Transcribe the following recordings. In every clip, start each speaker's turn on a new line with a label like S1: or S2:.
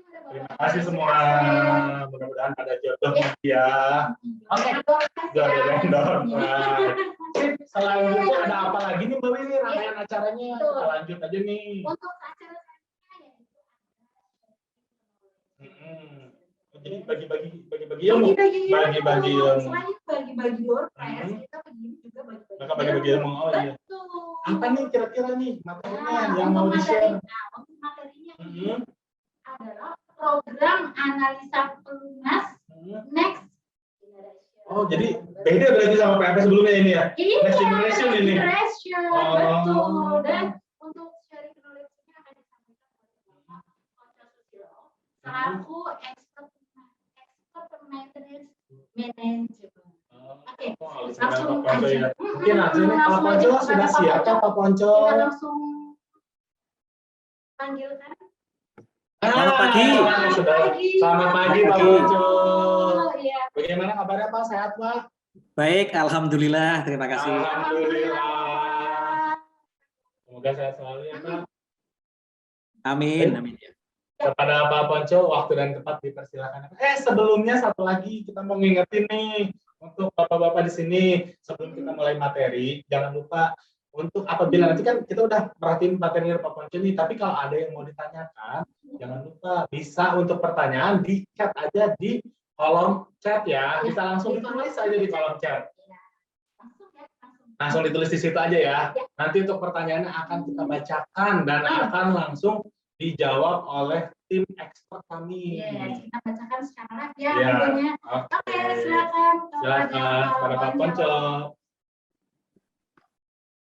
S1: Terima kasih semua. Mudah-mudahan ada jodoh ya. Oke, udah ada vendor. Selanjutnya ada apa lagi nih Mbak Wini? Rangkaian acaranya kita lanjut aja nih.
S2: Untuk acara
S1: jadi bagi-bagi ilmu. Bagi-bagi ilmu.
S2: Selain bagi-bagi door prize, kita begini juga
S1: bagi-bagi ilmu. Oh iya. Apa nih kira-kira nih materinya yang mau di-share?
S2: Nah, untuk materinya ini adalah program analisa pelunas next generation.
S1: Oh, jadi beda berarti sama PMP sebelumnya ini ya?
S2: Iya,
S1: next generation ini.
S2: Betul. Dan untuk sharing knowledge-nya akan disampaikan oleh Bapak Susilo selaku expert maintenance management. Oke, langsung aja.
S1: Mungkin nanti Pak Ponco sudah siap ya Pak Ponco?
S2: Kita langsung panggilkan.
S3: Selamat pagi.
S1: Selamat pagi Pak Ponco. Bagaimana kabarnya Pak? Sehat Pak?
S3: Baik, alhamdulillah. Terima kasih.
S1: Alhamdulillah. Semoga sehat selalu ya Pak.
S3: Amin. Amin.
S1: Kepada Pak Ponco, waktu dan tempat dipersilakan. Sebelumnya satu lagi kita mau ngingetin nih untuk bapak-bapak di sini sebelum kita mulai materi, jangan lupa untuk apabila nanti kan kita udah perhatiin materi Pak Ponco nih, tapi kalau ada yang mau ditanyakan, jangan lupa bisa untuk pertanyaan di chat aja di kolom chat ya, bisa langsung ditulis aja di kolom chat. Langsung ditulis di situ aja ya. Nanti untuk pertanyaannya akan kita bacakan dan akan langsung dijawab oleh tim expert kami.
S2: Kita bacakan secara live ya.
S1: Oke,
S2: silakan.
S1: Silakan kepada Pak Ponco.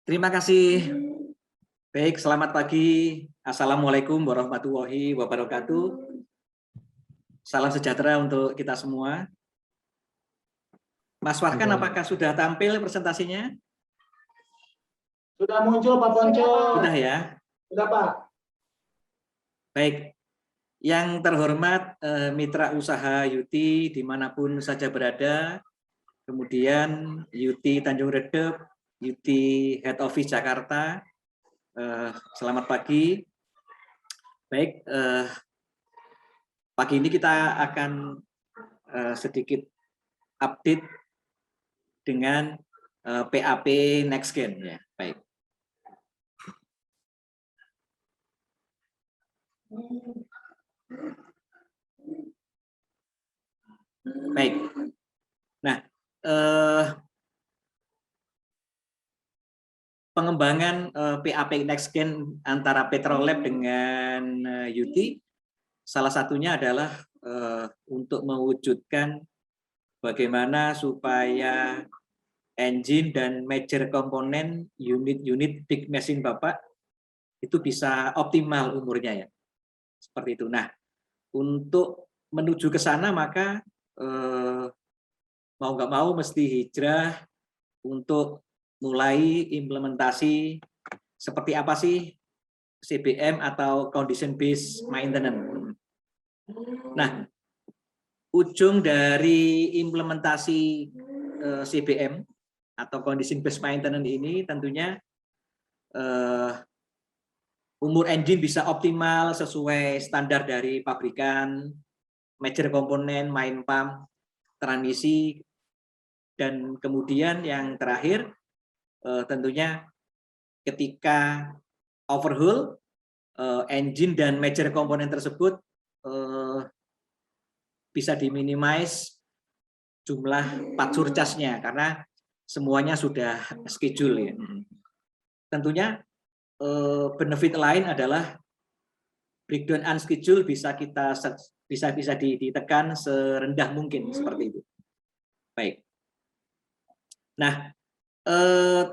S3: Terima kasih. Baik, selamat pagi. Assalamualaikum warahmatullahi wabarakatuh. Salam sejahtera untuk kita semua. Mas Warkan, apakah sudah tampil presentasinya?
S1: Sudah muncul Pak Ponco.
S3: Sudah ya?
S1: Sudah Pak.
S3: Baik, yang terhormat mitra usaha Yuti dimanapun saja berada, kemudian Yuti Tanjung Redep, Yuti Head Office Jakarta, selamat pagi. Baik, pagi ini kita akan sedikit update dengan PAP NextGen ya. Baik. Baik. Nah, pengembangan PAP NextGen antara Petrolab dengan Yuti, salah satunya adalah untuk mewujudkan bagaimana supaya engine dan major komponen unit-unit big machine Bapak itu bisa optimal umurnya ya. Seperti itu. Nah, untuk menuju ke sana maka mau nggak mau mesti hijrah untuk mulai implementasi seperti apa sih CBM atau condition based maintenance. Nah, ujung dari implementasi CBM atau condition based maintenance ini tentunya umur engine bisa optimal sesuai standar dari pabrikan, major komponen, main pump, transmisi, dan kemudian yang terakhir tentunya ketika overhaul engine dan major komponen tersebut bisa diminimize jumlah part surcharge-nya karena semuanya sudah schedule ya. Tentunya benefit lain adalah breakdown unschedule bisa ditekan serendah mungkin seperti itu. Baik. Nah,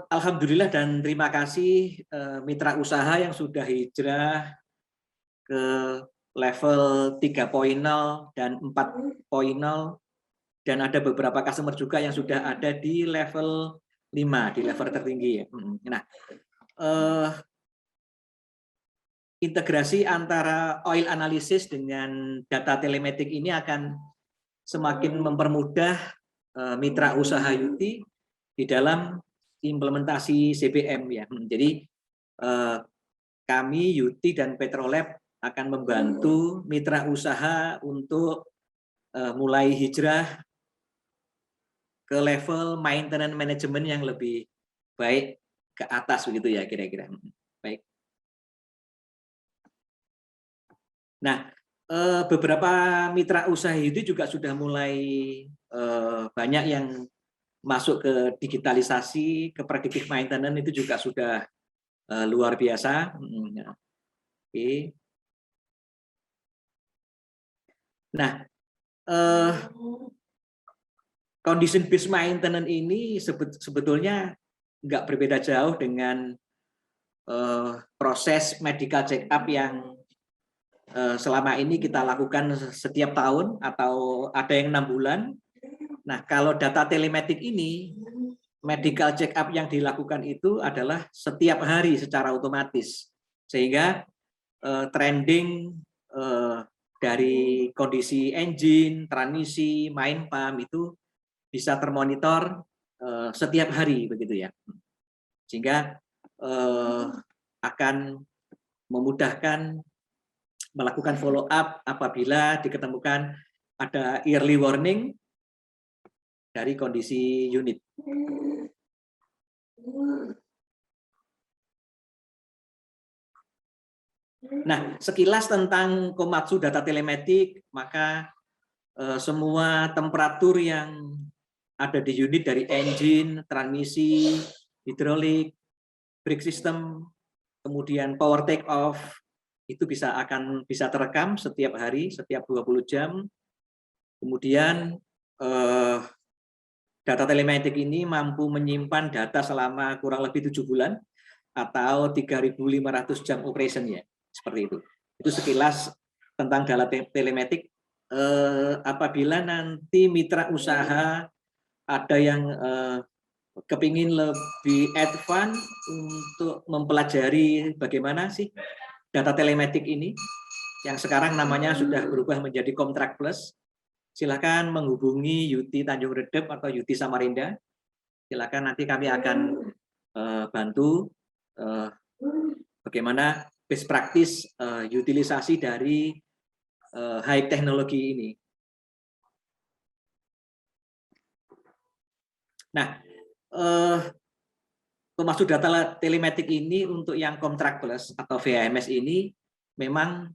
S3: alhamdulillah dan terima kasih mitra usaha yang sudah hijrah ke level 3.0 dan 4.0 dan ada beberapa customer juga yang sudah ada di level 5, di level tertinggi ya. Nah, integrasi antara oil analysis dengan data telematik ini akan semakin mempermudah mitra usaha Yuti di dalam implementasi CBM ya. Jadi kami Yuti dan Petrolab akan membantu mitra usaha untuk mulai hijrah ke level maintenance management yang lebih baik ke atas begitu ya kira-kira. Baik. Nah, beberapa mitra usaha itu juga sudah mulai banyak yang masuk ke digitalisasi, ke predictive maintenance itu juga sudah luar biasa. Oke. Nah, condition based maintenance ini sebetulnya nggak berbeda jauh dengan proses medical check up yang selama ini kita lakukan setiap tahun atau ada yang 6 bulan. Nah, kalau data telematik ini, medical check up yang dilakukan itu adalah setiap hari secara otomatis. Sehingga trending dari kondisi engine, transmisi, main pump itu bisa termonitor setiap hari begitu ya. Sehingga akan memudahkan melakukan follow up apabila diketemukan ada early warning dari kondisi unit. Nah, sekilas tentang Komatsu data telematik, maka semua temperatur yang ada di unit dari engine, transmisi, hidrolik, brake system, kemudian power take off, itu akan bisa terekam setiap hari, setiap 20 jam. Kemudian data telematik ini mampu menyimpan data selama kurang lebih 7 bulan atau 3.500 jam operation ya, seperti itu. Itu sekilas tentang data telematik. Apabila nanti mitra usaha ada yang kepingin lebih advance untuk mempelajari bagaimana sih data telematik ini, yang sekarang namanya sudah berubah menjadi Komtrak Plus, silakan menghubungi Yuti Tanjung Redep atau Yuti Samarinda. Silakan, nanti kami akan bantu bagaimana best practice utilisasi dari high teknologi ini. Nah, Komatsu data telematik ini untuk yang Komtrak Plus atau VHMS ini memang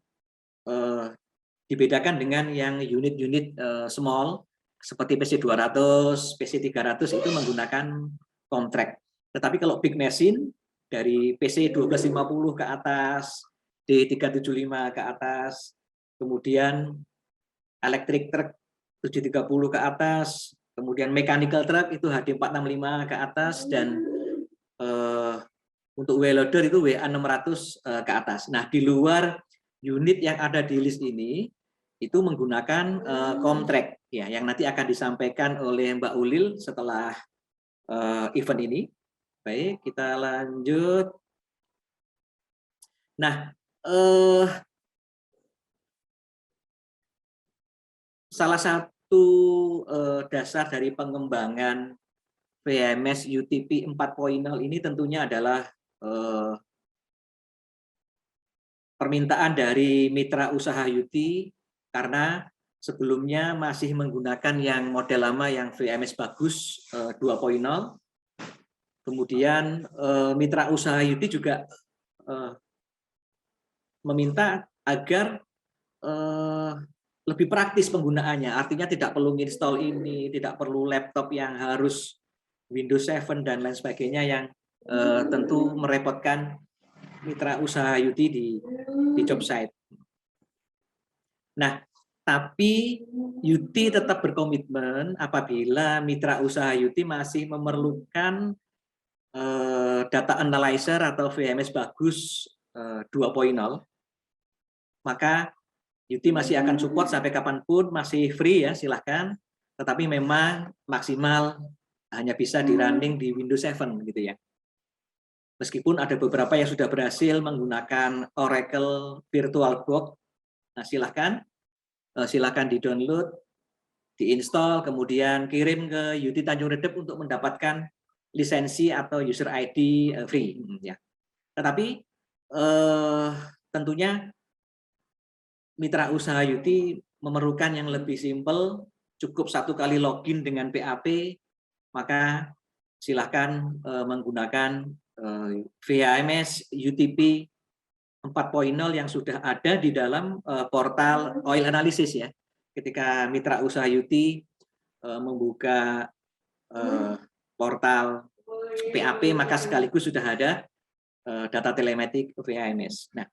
S3: dibedakan dengan yang unit-unit small seperti PC200, PC300 itu menggunakan Komtrak. Tetapi kalau big machine dari PC1250 ke atas, D375 ke atas, kemudian electric truck 730 ke atas, kemudian mechanical truck itu HD465 ke atas, dan untuk wheel loader itu WA600 ke atas. Nah, di luar unit yang ada di list ini itu menggunakan Komtrak ya, yang nanti akan disampaikan oleh Mbak Ulil setelah event ini. Baik, kita lanjut. Nah, salah satu dasar dari pengembangan VMS UTP 4.0 ini tentunya adalah permintaan dari mitra usaha UT, karena sebelumnya masih menggunakan yang model lama yang VMS bagus 2.0. Kemudian mitra usaha UT juga meminta agar lebih praktis penggunaannya, artinya tidak perlu install ini, tidak perlu laptop yang harus Windows 7 dan lain sebagainya yang tentu merepotkan mitra usaha UT di job site. Nah, tapi UT tetap berkomitmen apabila mitra usaha UT masih memerlukan data analyzer atau VMS bagus 2.0, maka UT masih akan support sampai kapanpun, masih free ya, silahkan. Tetapi memang maksimal hanya bisa di running di Windows 7 gitu ya. Meskipun ada beberapa yang sudah berhasil menggunakan Oracle VirtualBox, nah silahkan di-download, di-install, kemudian kirim ke UT Tanjung Redep untuk mendapatkan lisensi atau user ID free ya. Tetapi tentunya mitra usaha Yuti memerlukan yang lebih simpel, cukup 1 kali login dengan PAP, maka silahkan menggunakan VHMS UTP 4.0 yang sudah ada di dalam portal Oil Analysis ya. Ketika mitra usaha Yuti membuka portal PAP, maka sekaligus sudah ada data telematik VHMS. Nah,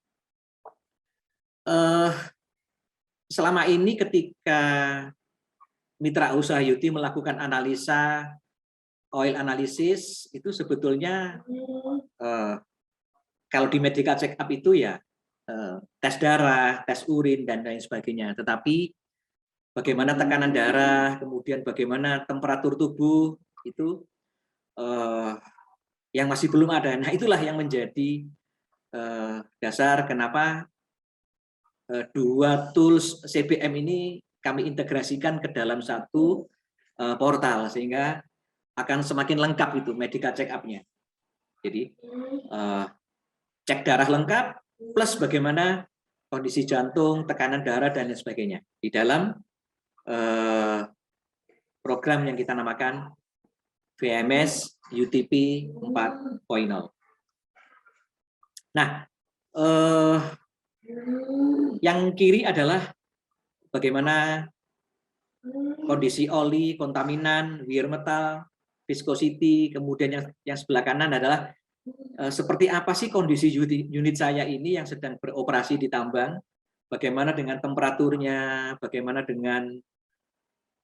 S3: selama ini ketika mitra usaha Yuti melakukan analisa oil analysis, itu sebetulnya kalau di medical check up itu ya tes darah, tes urin, dan lain sebagainya. Tetapi bagaimana tekanan darah, kemudian bagaimana temperatur tubuh, itu yang masih belum ada. Nah, itulah yang menjadi dasar kenapa 2 tools CBM ini kami integrasikan ke dalam satu portal, sehingga akan semakin lengkap itu medical check up-nya. Jadi cek darah lengkap plus bagaimana kondisi jantung, tekanan darah, dan lain sebagainya di dalam program yang kita namakan VMS UTP 4.0. Nah, yang kiri adalah bagaimana kondisi oli, kontaminan, wear metal, viscosity, kemudian yang sebelah kanan adalah seperti apa sih kondisi unit saya ini yang sedang beroperasi di tambang, bagaimana dengan temperaturnya, bagaimana dengan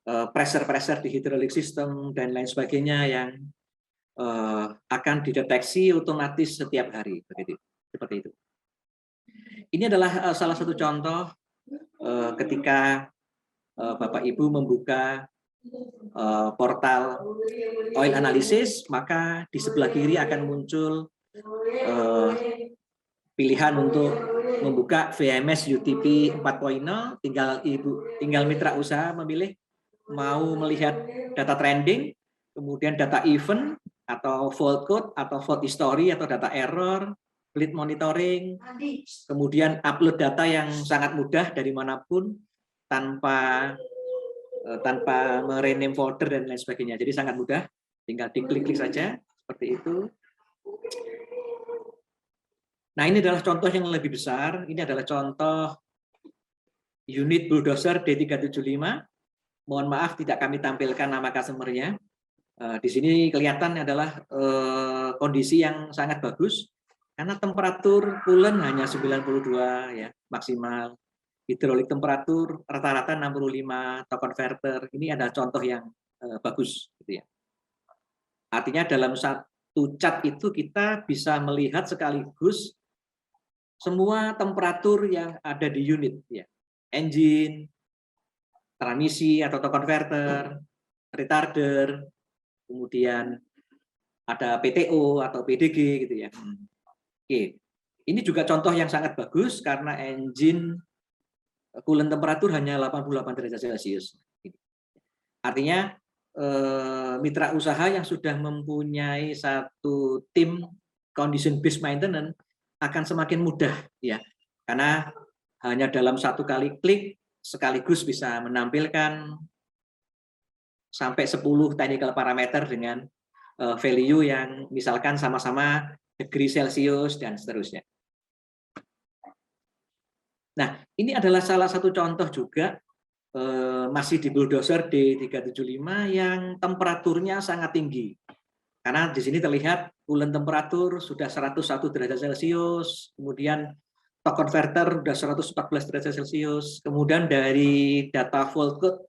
S3: pressure di hydraulic system, dan lain sebagainya yang akan dideteksi otomatis setiap hari, seperti itu. Ini adalah salah satu contoh ketika Bapak Ibu membuka portal oil analysis, maka di sebelah kiri akan muncul pilihan untuk membuka VMS UTP 4.0. Tinggal mitra usaha memilih mau melihat data trending, kemudian data event atau fault code atau fault history atau data error, lead monitoring, kemudian upload data yang sangat mudah dari manapun tanpa merename folder dan lain sebagainya. Jadi sangat mudah, tinggal diklik-klik saja seperti itu. Nah, ini adalah contoh yang lebih besar. Ini adalah contoh unit bulldozer D375. Mohon maaf tidak kami tampilkan nama customer-nya. Di sini kelihatan adalah kondisi yang sangat bagus karena temperatur coolant hanya 92 ya maksimal. Hidrolik temperatur rata-rata 65, atau converter. Ini ada contoh yang bagus gitu ya. Artinya dalam satu cat itu kita bisa melihat sekaligus semua temperatur yang ada di unit ya. Engine, transmisi atau converter, retarder, kemudian ada PTO atau PDG gitu ya. Oke. Ini juga contoh yang sangat bagus karena engine coolant temperatur hanya 88 derajat Celcius. Artinya mitra usaha yang sudah mempunyai satu tim condition based maintenance akan semakin mudah ya, karena hanya dalam 1 kali klik sekaligus bisa menampilkan sampai 10 technical parameter dengan value yang misalkan sama-sama degree Celcius dan seterusnya. Nah, ini adalah salah satu contoh juga masih di bulldozer D375 yang temperaturnya sangat tinggi. Karena di sini terlihat coolant temperatur sudah 101 derajat Celcius, kemudian torque converter sudah 114 derajat Celcius, kemudian dari data fault code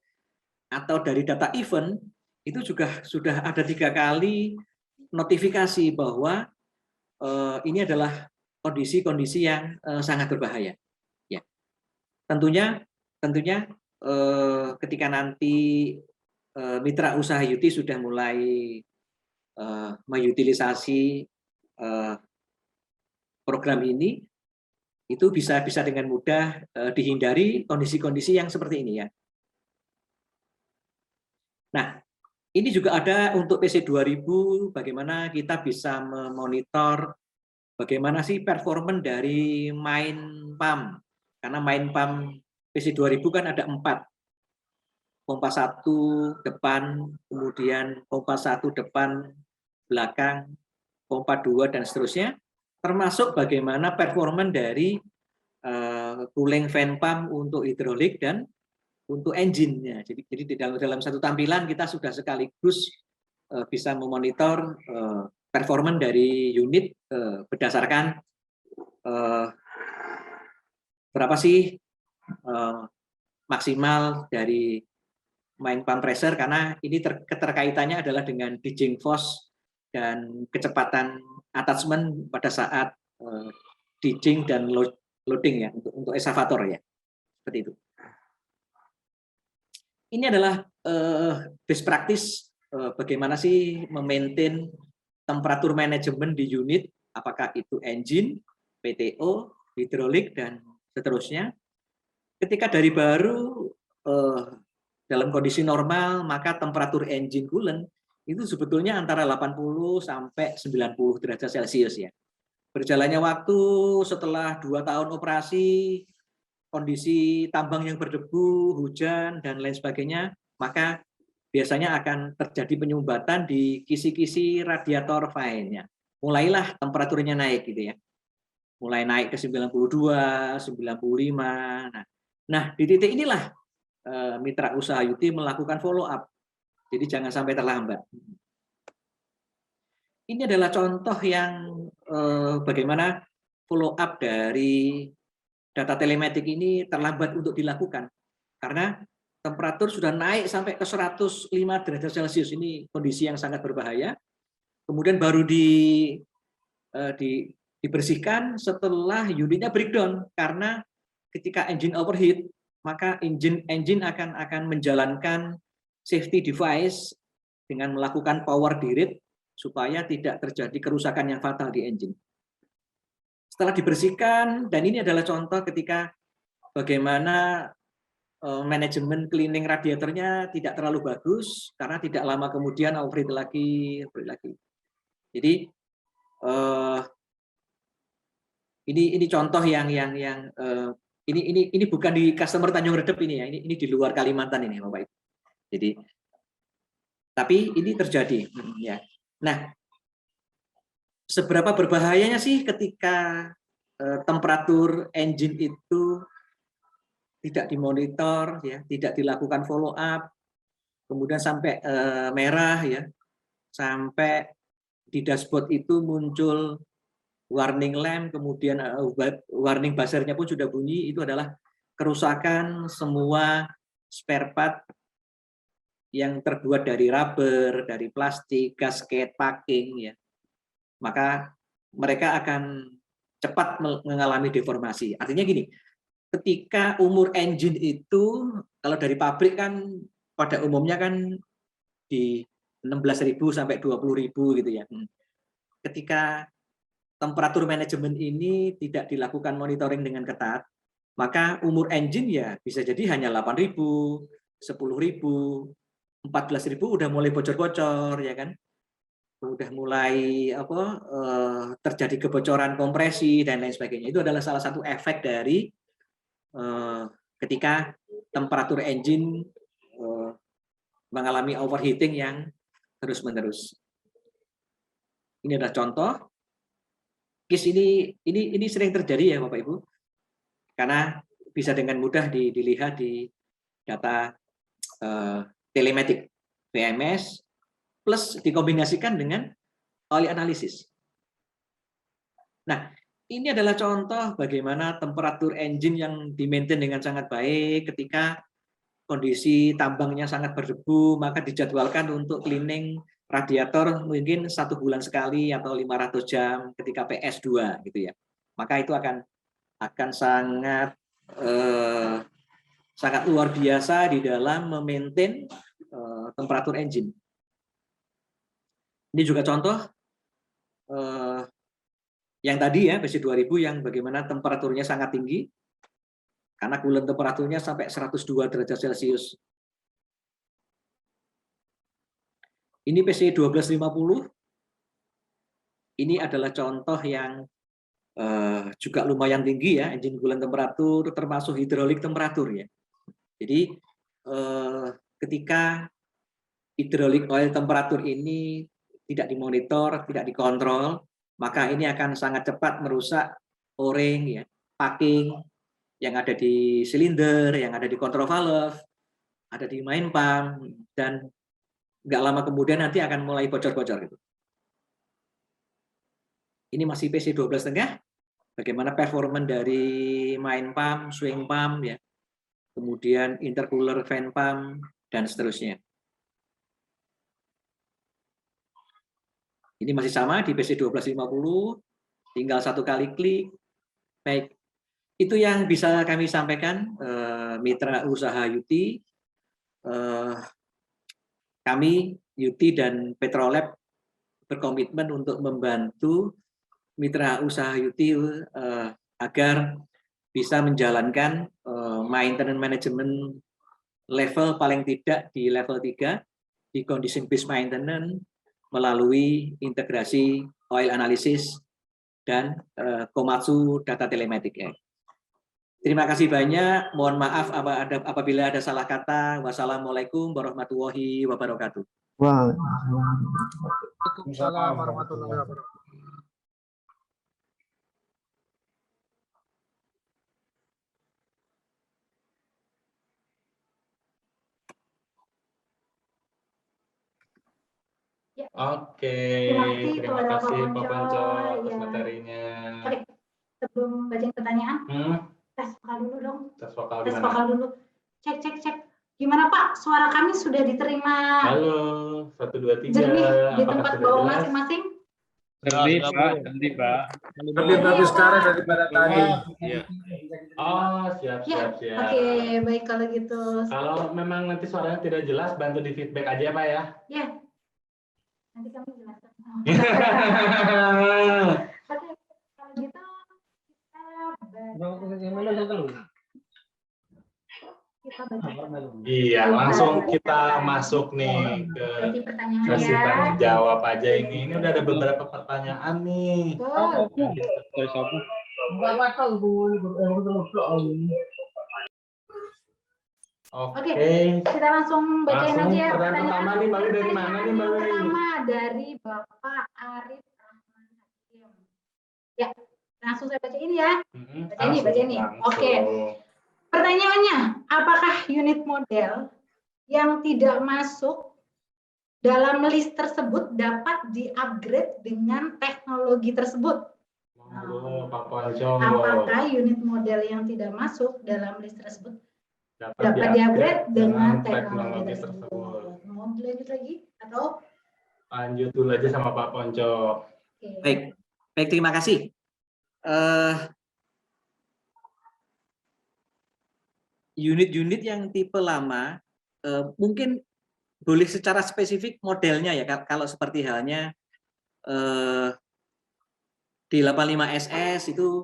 S3: atau dari data event itu juga sudah ada 3 kali notifikasi bahwa ini adalah kondisi-kondisi yang sangat berbahaya. Tentunya ketika nanti mitra usaha Yuti sudah mulai mengutilisasi program ini, itu bisa dengan mudah dihindari kondisi-kondisi yang seperti ini ya. Nah, ini juga ada untuk PC 2000, bagaimana kita bisa memonitor bagaimana sih performa dari main pump Karena main pump PC 2000 kan ada 4. Pompa 1 depan, kemudian pompa 1 depan, belakang, pompa 2 dan seterusnya, termasuk bagaimana performa dari cooling fan pump untuk hidrolik dan untuk engine-nya. Jadi dalam satu tampilan kita sudah sekaligus bisa memonitor performa dari unit berdasarkan berapa sih maksimal dari main pump pressure, karena ini keterkaitannya adalah dengan ditching force dan kecepatan attachment pada saat ditching dan loading ya, untuk excavator ya, seperti itu. Ini adalah best practice bagaimana sih memaintain temperatur manajemen di unit, apakah itu engine, PTO, hidrolik dan seterusnya. Ketika dari baru dalam kondisi normal, maka temperatur engine coolant itu sebetulnya antara 80 sampai 90 derajat Celcius ya. Berjalannya waktu setelah 2 tahun operasi, kondisi tambang yang berdebu, hujan dan lain sebagainya, maka biasanya akan terjadi penyumbatan di kisi-kisi radiator vaennya. Mulailah temperaturnya naik gitu ya. Mulai naik ke 92, 95. Nah, di titik inilah mitra usaha UT melakukan follow up. Jadi jangan sampai terlambat. Ini adalah contoh yang bagaimana follow up dari data telematik ini terlambat untuk dilakukan. Karena temperatur sudah naik sampai ke 105 derajat Celcius. Ini kondisi yang sangat berbahaya. Kemudian baru dibersihkan setelah unitnya breakdown. Karena ketika engine overheat, maka engine akan menjalankan safety device dengan melakukan power direct supaya tidak terjadi kerusakan yang fatal di engine. Setelah dibersihkan, dan ini adalah contoh ketika bagaimana manajemen cleaning radiatornya tidak terlalu bagus karena tidak lama kemudian overheat lagi. Jadi ini contoh yang ini bukan di customer Tanjung Redep ini ya, ini di luar Kalimantan ini Bapak Ibu. Jadi tapi ini terjadi ya. Nah, seberapa berbahayanya sih ketika temperatur engine itu tidak dimonitor ya, tidak dilakukan follow up, kemudian sampai merah ya, sampai di dashboard itu muncul warning lamp, kemudian warning buzzernya pun sudah bunyi. Itu adalah kerusakan semua spare part yang terbuat dari rubber, dari plastik, gasket, packing ya. Maka mereka akan cepat mengalami deformasi. Artinya gini, ketika umur engine itu kalau dari pabrik kan pada umumnya kan di 16.000 sampai 20.000 gitu ya. Ketika temperatur manajemen ini tidak dilakukan monitoring dengan ketat, maka umur engine ya bisa jadi hanya 8.000, 10.000, 14.000 udah mulai bocor-bocor ya kan. Udah mulai terjadi kebocoran kompresi dan lain sebagainya. Itu adalah salah satu efek dari ketika temperatur engine mengalami overheating yang terus-menerus. Ini adalah contoh. Case ini sering terjadi ya Bapak Ibu, karena bisa dengan mudah dilihat di data telematik VMS plus dikombinasikan dengan oli analisis. Nah, ini adalah contoh bagaimana temperatur engine yang di-maintain dengan sangat baik ketika kondisi tambangnya sangat berdebu, maka dijadwalkan untuk cleaning radiator mungkin 1 bulan sekali atau 500 jam ketika PS2 gitu ya. Maka itu akan sangat sangat luar biasa di dalam memaintain temperatur engine. Ini juga contoh yang tadi ya PC 2000 yang bagaimana temperaturnya sangat tinggi karena coolant temperaturnya sampai 102 derajat Celcius. Ini PC 1250. Ini adalah contoh yang juga lumayan tinggi ya, engine coolant temperatur termasuk hidrolik temperatur ya. Jadi ketika hidrolik oil temperatur ini tidak dimonitor, tidak dikontrol, maka ini akan sangat cepat merusak o-ring ya, packing yang ada di silinder, yang ada di control valve, ada di main pump, dan nggak lama kemudian nanti akan mulai bocor-bocor gitu. Ini masih PC 12,5. Bagaimana performa dari main pump, swing pump ya, kemudian intercooler fan pump dan seterusnya. Ini masih sama di PC 1250, tinggal satu kali klik. Baik, itu yang bisa kami sampaikan, mitra usaha UT. Kami UT dan Petrolab berkomitmen untuk membantu mitra usaha UT agar bisa menjalankan maintenance management level paling tidak di level 3 di condition based maintenance melalui integrasi oil analysis dan Komatsu data telematik ya. Terima kasih banyak. Mohon maaf apabila ada salah kata. Wassalamualaikum warahmatullahi wabarakatuh.
S4: Waalaikumsalam warahmatullahi wabarakatuh.
S1: Oke, terima
S2: kepada
S1: kasih
S2: Pak
S1: Pak
S2: Ponco.
S1: Ponco atas
S2: Ya.
S1: materinya.
S2: Oke, sebelum bacain pertanyaan, tes vokal dulu dong.
S1: Tes vokal
S2: Tes
S1: gimana?
S2: vokal dulu. Cek. Gimana Pak? Suara kami sudah diterima.
S1: Halo, 1, 2, 3.
S2: Jernih di
S1: Apakah
S2: tempat
S1: sudah
S2: bawah
S1: jelas?
S2: masing-masing.
S5: Jernih, Pak. Jernih, Pak.
S4: Lebih bagus sekarang daripada tadi.
S5: Iya.
S1: Oh, siap.
S2: Oke, baik kalau gitu.
S1: Kalau memang nanti suaranya tidak jelas, bantu di feedback aja ya Pak ya.
S2: Ya. Nanti kami jelaskan. Oke, kalau gitu kita baca.
S1: Iya, langsung kita masuk nih ke
S2: Berarti pertanyaan
S1: sesi
S2: ya.
S1: tanya jawab aja ini. Ini udah ada beberapa pertanyaan nih.
S2: Oke,
S1: Oke.
S2: kita langsung bacain
S1: Langsung
S2: aja ya
S1: pertanyaan pertama nih, Mbak Wi, dari mana nih, Mbak Wi?
S2: Pertama dari Bapak Arif Rahman Hakim. Ya, langsung saya bacain ya. Baca ini. Oke. Pertanyaannya, apakah unit model yang tidak masuk dalam list tersebut dapat di-upgrade dengan teknologi tersebut?
S1: Monggo, Pak Ponco.
S2: Apakah unit model yang tidak masuk dalam list tersebut dapat di-upgrade dengan teknologi tersebut? Mau dilanjut lagi atau?
S1: Lanjut dulu aja sama Pak Ponco.
S3: Baik, terima kasih. Unit-unit yang tipe lama mungkin boleh secara spesifik modelnya ya, kalau seperti halnya di 85SS itu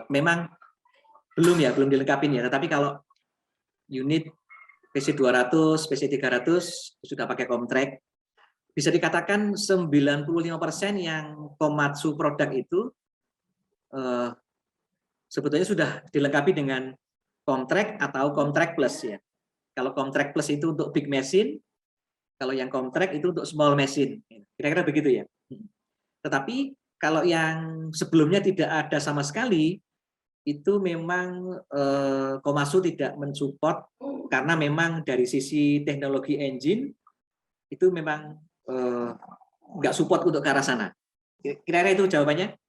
S3: memang belum dilengkapin ya, tetapi kalau unit PC200, PC300 sudah pakai Comtrack, bisa dikatakan 95% yang Komatsu produk itu sebetulnya sudah dilengkapi dengan Comtrack atau Comtrack Plus ya. Kalau Comtrack Plus itu untuk big machine, kalau yang Comtrack itu untuk small machine. Kira-kira begitu ya. Tetapi kalau yang sebelumnya tidak ada sama sekali, itu memang Komatsu tidak mensupport karena memang dari sisi teknologi engine itu memang nggak support untuk ke arah sana. Kira-kira itu jawabannya.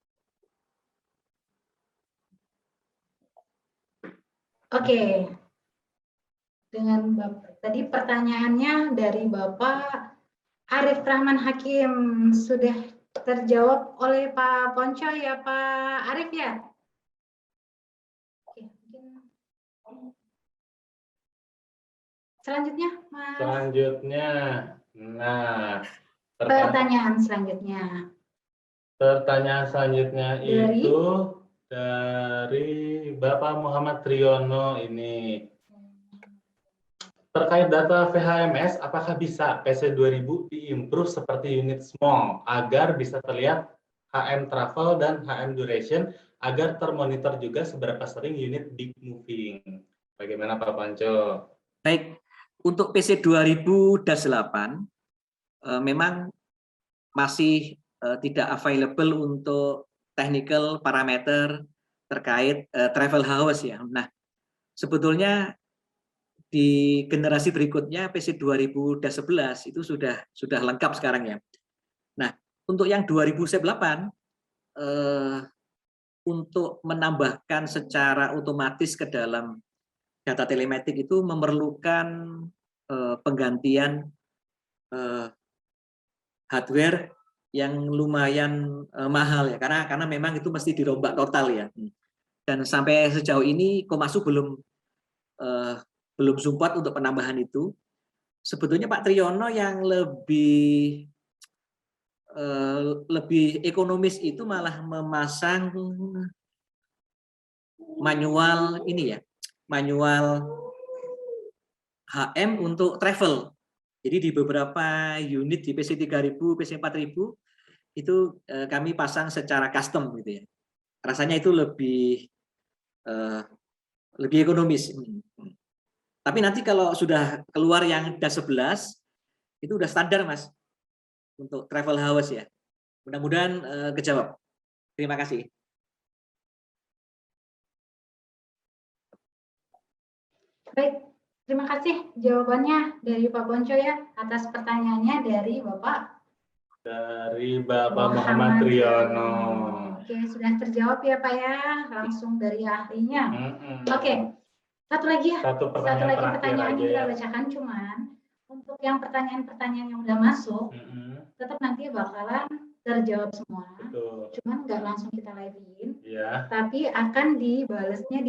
S2: Oke. Dengan Bapak, tadi pertanyaannya dari Bapak Arif Rahman Hakim sudah terjawab oleh Pak Ponco ya Pak Arif ya? Oke, mungkin selanjutnya Mas.
S1: Selanjutnya, nah
S2: Pertanyaan selanjutnya.
S1: Pertanyaan selanjutnya
S2: Dari?
S1: itu dari Bapak Muhammad Triyono ini. Terkait data VHMS, apakah bisa PC2000 diimprove seperti unit small agar bisa terlihat HM travel dan HM duration agar termonitor juga seberapa sering unit big moving. Bagaimana Pak Panco?
S3: Baik, untuk PC 2000-8 memang masih tidak available untuk technical parameter terkait travel hours ya. Nah, sebetulnya di generasi berikutnya PC 2000-11 itu sudah lengkap sekarang ya. Nah, untuk yang 2008 untuk menambahkan secara otomatis ke dalam data telematik itu memerlukan penggantian hardware yang lumayan mahal ya, karena memang itu mesti dirombak total ya. Dan sampai sejauh ini Komasu belum support untuk penambahan itu. Sebetulnya Pak Triyono yang lebih ekonomis itu malah memasang manual ini ya, manual HM untuk travel. Jadi di beberapa unit di PC 3000, PC 4000 itu kami pasang secara custom gitu ya. Rasanya itu lebih ekonomis. Tapi nanti kalau sudah keluar yang DAS 11 itu udah standar Mas untuk travel hours ya. Mudah-mudahan kejawab. Terima kasih.
S2: Baik, terima kasih jawabannya dari Pak Ponco ya atas pertanyaannya dari Bapak.
S1: Dari Bapak Muhammad Triyono.
S2: Oke, sudah terjawab ya Pak ya, langsung dari ahlinya. Oke, satu lagi ya. Satu lagi pertanyaan yang kita bacakan, cuman untuk yang pertanyaan-pertanyaan yang udah masuk, tetap nanti bakalan terjawab semua. Betul. Cuman nggak langsung kita live-in, ya. Tapi akan dibalasnya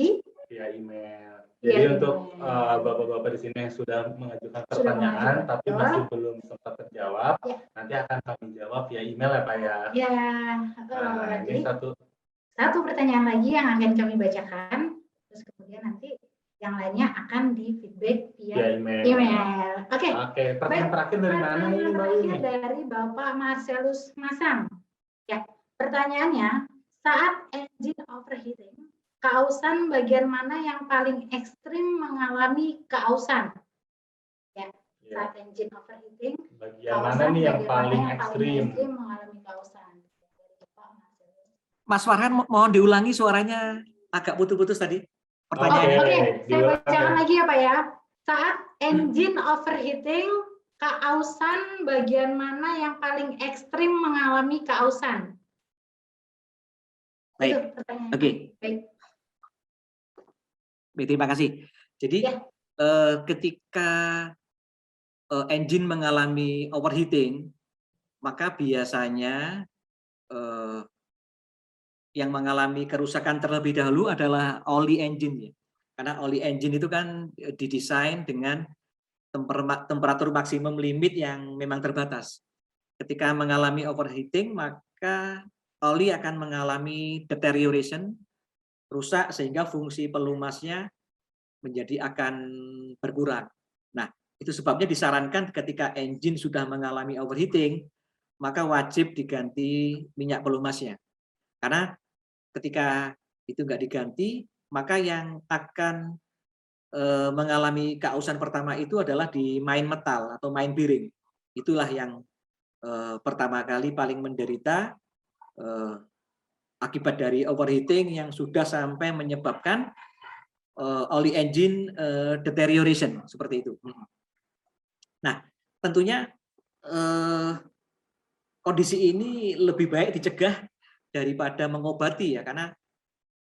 S2: via email. Jadi untuk bapak-bapak di sini yang sudah mengajukan pertanyaan tapi masih belum sempat terjawab, nanti akan kami jawab via email ya Pak ya. Ya. Nah, ini satu pertanyaan lagi yang akan kami bacakan, terus kemudian nanti yang lainnya akan di feedback via email. Oke. Pertanyaan terakhir dari mana nih Mbak? Terakhir dari Bapak Marcelus Masang. Ya, pertanyaannya, saat engine overheating, keausan bagian mana yang paling ekstrim mengalami keausan? Ya, saat engine overheating,
S1: bagian mana nih yang paling ekstrim
S2: mengalami keausan?
S3: Mas Farhan, mohon diulangi suaranya agak putus-putus tadi. Pertanyaannya.
S2: Oke, saya bacakan lagi ya Pak ya. Saat engine overheating, keausan bagian mana yang paling ekstrim mengalami keausan?
S3: Baik, oke. Baik, terima kasih. Jadi ketika engine mengalami overheating, maka biasanya yang mengalami kerusakan terlebih dahulu adalah oli engine ya. Karena oli engine itu kan didesain dengan temperatur maksimum limit yang memang terbatas. Ketika mengalami overheating, maka oli akan mengalami deterioration, rusak sehingga fungsi pelumasnya akan berkurang. Nah, itu sebabnya disarankan ketika engine sudah mengalami overheating, maka wajib diganti minyak pelumasnya. Karena ketika itu nggak diganti, maka yang akan mengalami keausan pertama itu adalah di main metal atau main bearing. Itulah yang pertama kali paling menderita akibat dari overheating yang sudah sampai menyebabkan oli engine deterioration seperti itu. Nah, tentunya kondisi ini lebih baik dicegah daripada mengobati ya, karena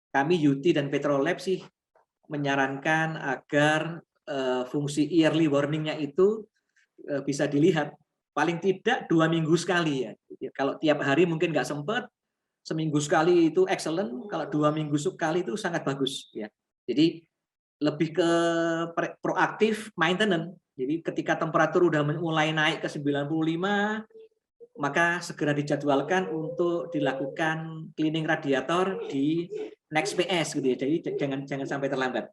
S3: kami UT dan Petrolab sih menyarankan agar fungsi yearly warningnya itu bisa dilihat paling tidak 2 minggu sekali ya. Kalau tiap hari mungkin nggak sempat, seminggu sekali itu excellent, kalau 2 minggu sekali itu sangat bagus ya. Jadi lebih ke proaktif maintenance. Jadi ketika temperatur udah mulai naik ke 95, maka segera dijadwalkan untuk dilakukan cleaning radiator di next PS gitu ya. Jadi jangan sampai terlambat.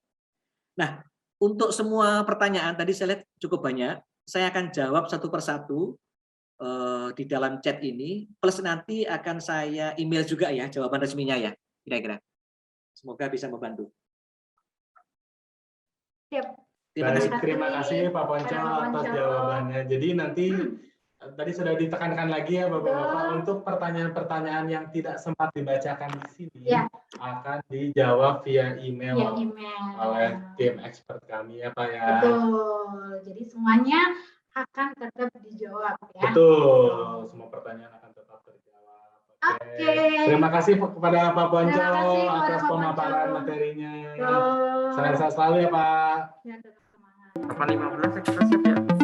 S3: Nah, untuk semua pertanyaan tadi saya lihat cukup banyak. Saya akan jawab satu persatu. di dalam chat ini, plus nanti akan saya email juga ya jawaban resminya ya, kira-kira. Semoga bisa membantu.
S2: Siap.
S1: Terima kasih Pak Ponco atas jawabannya. Jadi nanti tadi sudah ditekankan lagi ya Bapak-Bapak, untuk pertanyaan-pertanyaan yang tidak sempat dibacakan di sini akan dijawab via email oleh tim expert kami ya Pak ya.
S2: Betul. Jadi semuanya akan tetap dijawab ya.
S1: Betul. Semua pertanyaan akan tetap terjawab. Oke. Terima kasih kepada Pak Ponco atas pemaparan materinya. Sehat-sehat selalu ya Pak.
S2: Ya, tetap semangat.
S4: 8.15 kita siap ya.